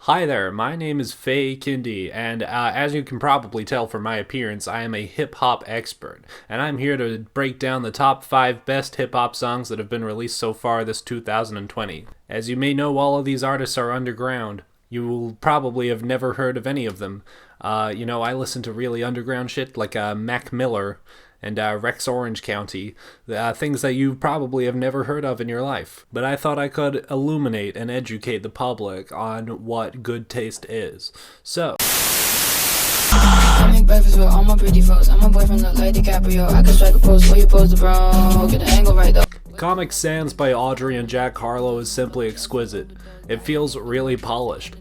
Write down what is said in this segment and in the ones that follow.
Hi there, my name is Fae Kindee, and as you can probably tell from my appearance, I am a hip-hop expert, and I'm here to break down the top 5 best hip-hop songs that have been released so far this 2020. As you may know, all of these artists are underground. You will probably have never heard of any of them. I listen to really underground shit like Mac Miller and Rex Orange County, things that you probably have never heard of in your life. But I thought I could illuminate and educate the public on what good taste is. So, I make breakfast with all my pretty folks. I'm a boyfriend look like DiCaprio. I can strike a pose where you pose the bro. Get the angle right though. Comic Sans by Audrey and Jack Harlow is simply exquisite. It feels really polished.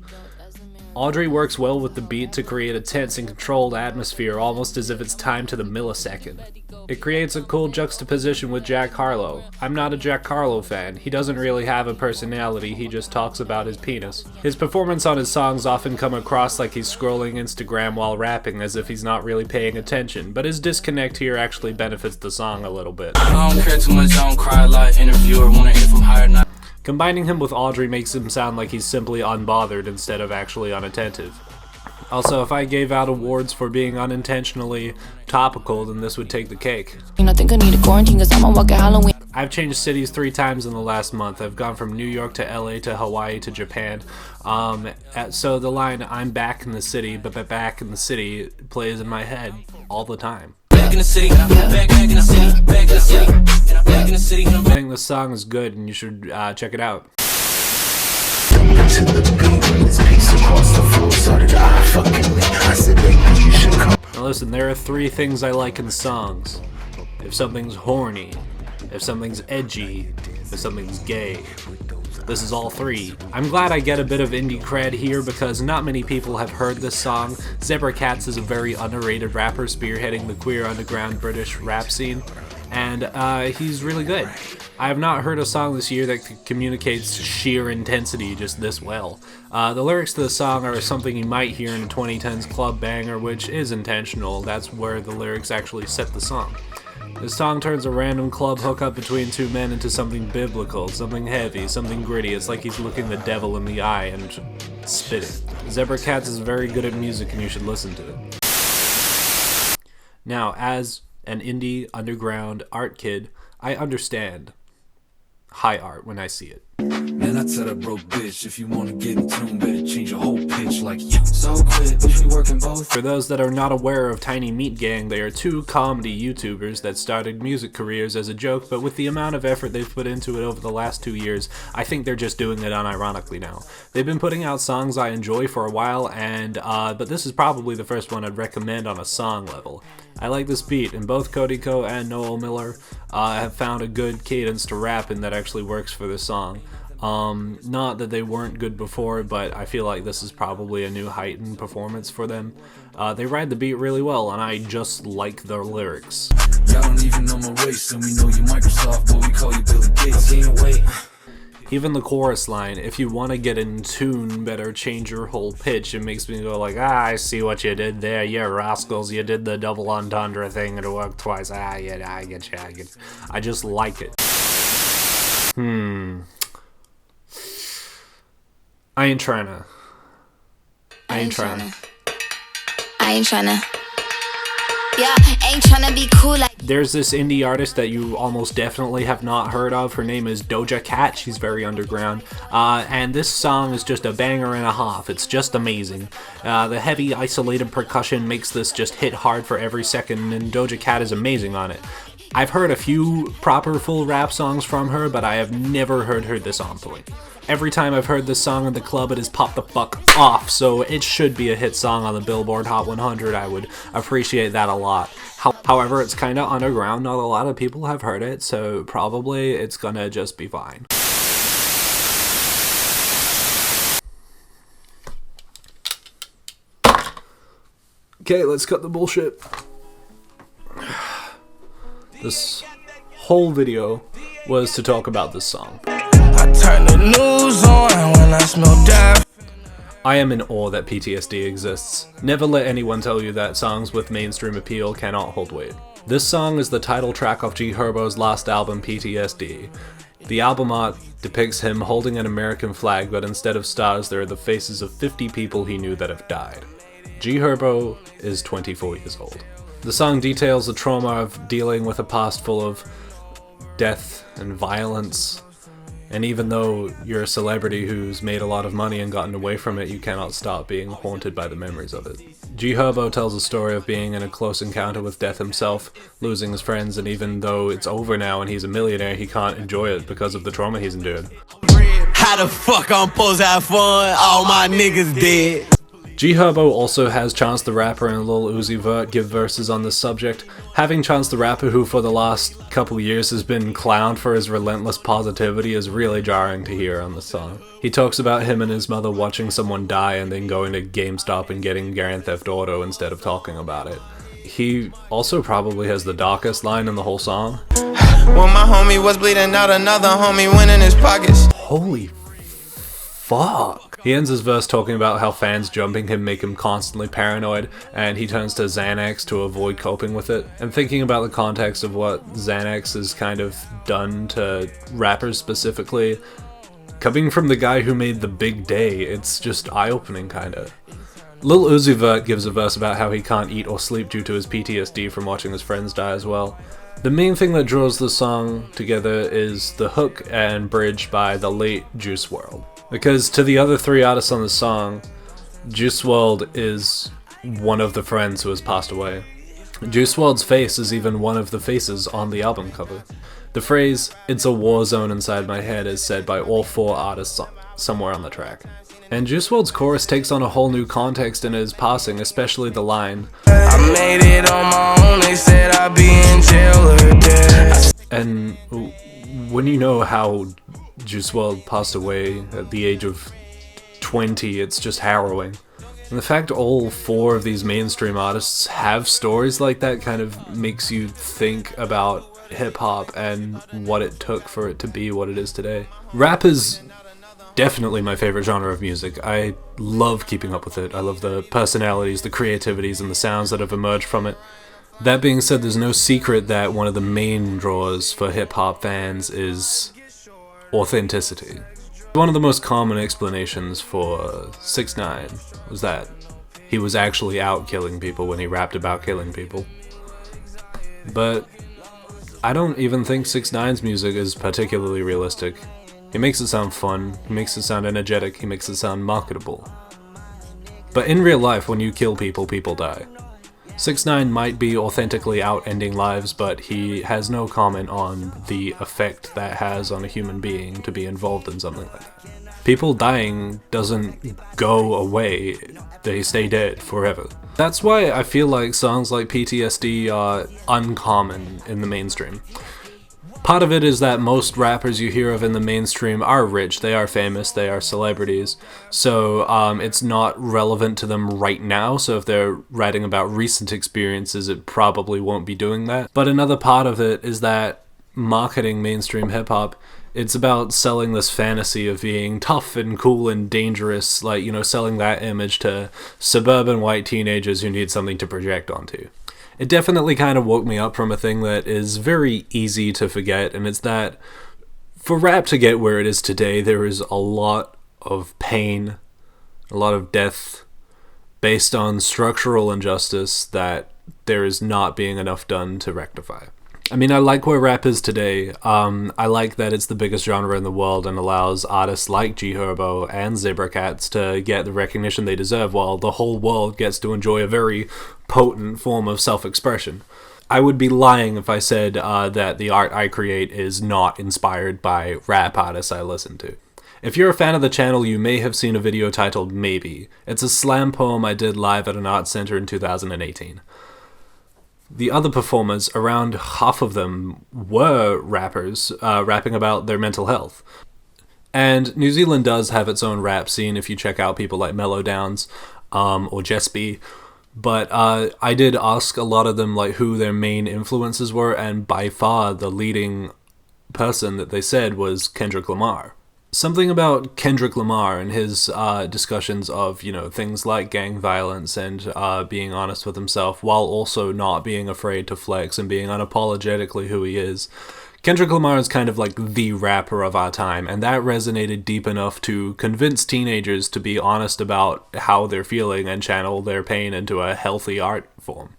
Audrey works well with the beat to create a tense and controlled atmosphere, almost as if it's timed to the millisecond. It creates a cool juxtaposition with Jack Harlow. I'm not a Jack Harlow fan. He doesn't really have a personality, he just talks about his penis. His performance on his songs often come across like he's scrolling Instagram while rapping, as if he's not really paying attention, but his disconnect here actually benefits the song a little bit. I don't care too much, I don't cry a lot. Interviewer wanna hear from higher now. Combining him with Audrey makes him sound like he's simply unbothered instead of actually unattentive. Also, if I gave out awards for being unintentionally topical, then this would take the cake. I think I need a quarantine cause I'm a walking Halloween. I've changed cities 3 times in the last month. I've gone from New York to LA to Hawaii to Japan. So the line, I'm back in the city, but back in the city plays in my head all the time. Back in the city, back in the city, back in the city, back in the city. I think this song is good and you should check it out. Now listen, there are 3 things I like in songs. If something's horny, if something's edgy, if something's gay. This is all 3. I'm glad I get a bit of indie cred here because not many people have heard this song. Zebra Cats is a very underrated rapper spearheading the queer underground British rap scene, and he's really good. I have not heard a song this year that communicates sheer intensity just this well. The lyrics to the song are something you might hear in a 2010s club banger, which is intentional. That's where the lyrics actually set the song. The song turns a random club hookup between 2 men into something biblical, something heavy, something gritty. It's like he's looking the devil in the eye and spitting. Zebra Cats is very good at music and you should listen to it. Now, as an indie underground art kid, I understand high art when I see it. Man, I tell that broke bitch, if you wanna get in tune, better change your whole pitch like you. So quick, bitch, we working both. For those that are not aware of Tiny Meat Gang, they are 2 comedy YouTubers that started music careers as a joke, but with the amount of effort they've put into it over the last 2 years, I think they're just doing it unironically now. They've been putting out songs I enjoy for a while, and but this is probably the first one I'd recommend on a song level. I like this beat, and both Cody Co and Noel Miller have found a good cadence to rap in that actually works for this song. Not that they weren't good before, but I feel like this is probably a new heightened performance for them. They ride the beat really well, and I just like their lyrics. Y'all don't even know my race, and we know you Microsoft, but we call you Billy Gates. Can't wait. Even the chorus line, if you want to get in tune, better change your whole pitch. It makes me go like, I see what you did there. Yeah, rascals, you did the double entendre thing and it worked twice. Yeah, I get you. I just like it. I ain't tryna. Yeah, ain't tryna be cool like. There's this indie artist that you almost definitely have not heard of. Her name is Doja Cat. She's very underground. And this song is just a banger and a half. It's just amazing. The heavy isolated percussion makes this just hit hard for every second, and Doja Cat is amazing on it. I've heard a few proper full rap songs from her, but I have never heard her this on point. Every time I've heard this song in the club, it has popped the fuck off, so it should be a hit song on the Billboard Hot 100. I would appreciate that a lot. However, it's kinda underground, not a lot of people have heard it, so probably it's gonna just be fine. Okay, let's cut the bullshit. This whole video was to talk about this song. I turn the news on when I smell death. I am in awe that PTSD exists. Never let anyone tell you that songs with mainstream appeal cannot hold weight. This song is the title track of G Herbo's last album, PTSD. The album art depicts him holding an American flag, but instead of stars, there are the faces of 50 people he knew that have died. G Herbo is 24 years old. The song details the trauma of dealing with a past full of death and violence, and even though you're a celebrity who's made a lot of money and gotten away from it, you cannot stop being haunted by the memories of it. G Herbo tells a story of being in a close encounter with death himself, losing his friends, and even though it's over now and he's a millionaire, he can't enjoy it because of the trauma he's endured. How the fuck I'm supposed to have fun? All my niggas dead. G Herbo also has Chance the Rapper and Lil Uzi Vert give verses on this subject. Having Chance the Rapper, who for the last couple years has been clowned for his relentless positivity, is really jarring to hear on the song. He talks about him and his mother watching someone die and then going to GameStop and getting Grand Theft Auto instead of talking about it. He also probably has the darkest line in the whole song. When my homie was bleeding out, another homie went in his pockets. Holy fuck. He ends his verse talking about how fans jumping him make him constantly paranoid, and he turns to Xanax to avoid coping with it. And thinking about the context of what Xanax has kind of done to rappers specifically, coming from the guy who made The Big Day, it's just eye-opening kinda. Lil Uzi Vert gives a verse about how he can't eat or sleep due to his PTSD from watching his friends die as well. The main thing that draws the song together is the hook and bridge by the late Juice WRLD. Because to the other three artists on the song, Juice WRLD is one of the friends who has passed away. Juice WRLD's face is even one of the faces on the album cover. The phrase, "It's a war zone inside my head," is said by all four artists somewhere on the track. And Juice WRLD's chorus takes on a whole new context in his passing, especially the line, I made it on my own, they said I'd be in jail or dead. and when you know how Juice WRLD passed away at the age of 20, it's just harrowing. And the fact all four of these mainstream artists have stories like that kind of makes you think about hip-hop and what it took for it to be what it is today. Rap is definitely my favorite genre of music. I love keeping up with it. I love the personalities, the creativities, and the sounds that have emerged from it. That being said, there's no secret that one of the main draws for hip-hop fans is authenticity. One of the most common explanations for 6ix9ine was that he was actually out killing people when he rapped about killing people. But I don't even think 6ix9ine's music is particularly realistic. He makes it sound fun, he makes it sound energetic, he makes it sound marketable. But in real life, when you kill people, people die. 6ix9ine might be authentically out ending lives, but he has no comment on the effect that has on a human being to be involved in something like that. People dying doesn't go away, they stay dead forever. That's why I feel like songs like PTSD are uncommon in the mainstream. Part of it is that most rappers you hear of in the mainstream are rich, they are famous, they are celebrities, so it's not relevant to them right now, so if they're writing about recent experiences, it probably won't be doing that. But another part of it is that marketing mainstream hip-hop, it's about selling this fantasy of being tough and cool and dangerous, like, you know, selling that image to suburban white teenagers who need something to project onto. It definitely kind of woke me up from a thing that is very easy to forget, and it's that for rap to get where it is today, there is a lot of pain, a lot of death, based on structural injustice that there is not being enough done to rectify. I mean, I like where rap is today. I like that it's the biggest genre in the world and allows artists like G Herbo and Zebra Cats to get the recognition they deserve, while the whole world gets to enjoy a very potent form of self-expression. I would be lying if I said that the art I create is not inspired by rap artists I listen to. If you're a fan of the channel, you may have seen a video titled Maybe. It's a slam poem I did live at an art center in 2018. The other performers, around half of them were rappers, rapping about their mental health. And New Zealand does have its own rap scene if you check out people like Mellow Downs or Jess B. But I did ask a lot of them like who their main influences were, and by far the leading person that they said was Kendrick Lamar. Something about Kendrick Lamar and his discussions of, you know, things like gang violence and being honest with himself while also not being afraid to flex and being unapologetically who he is Kendrick Lamar is kind of like the rapper of our time, and that resonated deep enough to convince teenagers to be honest about how they're feeling and channel their pain into a healthy art form.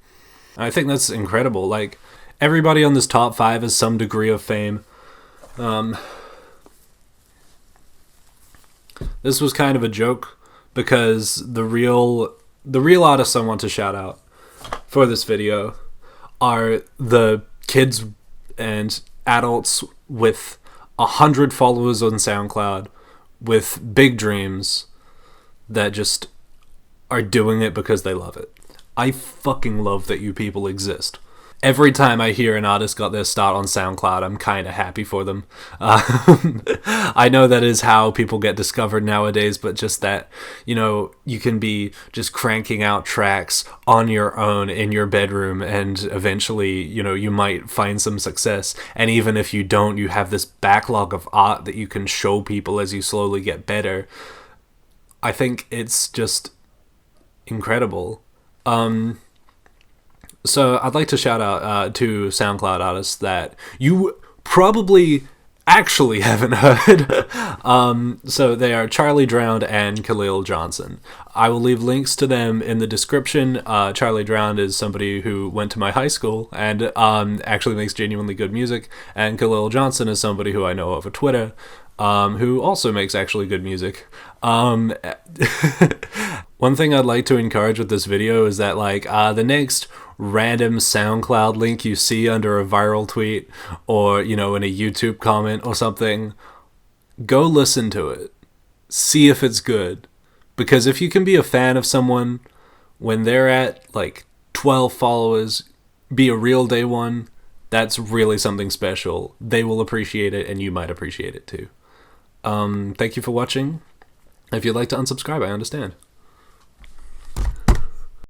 I think that's incredible. Like, everybody on this top 5 has some degree of fame. This was kind of a joke because the real artists I want to shout out for this video are the kids and adults with 100 followers on SoundCloud with big dreams that just are doing it because they love it. I fucking love that you people exist. Every time I hear an artist got their start on SoundCloud, I'm kind of happy for them. I know that is how people get discovered nowadays, but just that, you know, you can be just cranking out tracks on your own in your bedroom, and eventually, you know, you might find some success. And even if you don't, you have this backlog of art that you can show people as you slowly get better. I think it's just incredible. So I'd like to shout out to SoundCloud artists that you probably actually haven't heard. So they are Charlie Drowned and Khalil Johnson. I will leave links to them in the description. Charlie Drowned is somebody who went to my high school and actually makes genuinely good music. And Khalil Johnson is somebody who I know over Twitter, who also makes actually good music. One thing I'd like to encourage with this video is that, like, the next random SoundCloud link you see under a viral tweet or, you know, in a YouTube comment or something, go listen to it. See if it's good. Because if you can be a fan of someone when they're at, like, 12 followers, be a real day one, that's really something special. They will appreciate it, and you might appreciate it too. Thank you for watching. If you'd like to unsubscribe, I understand.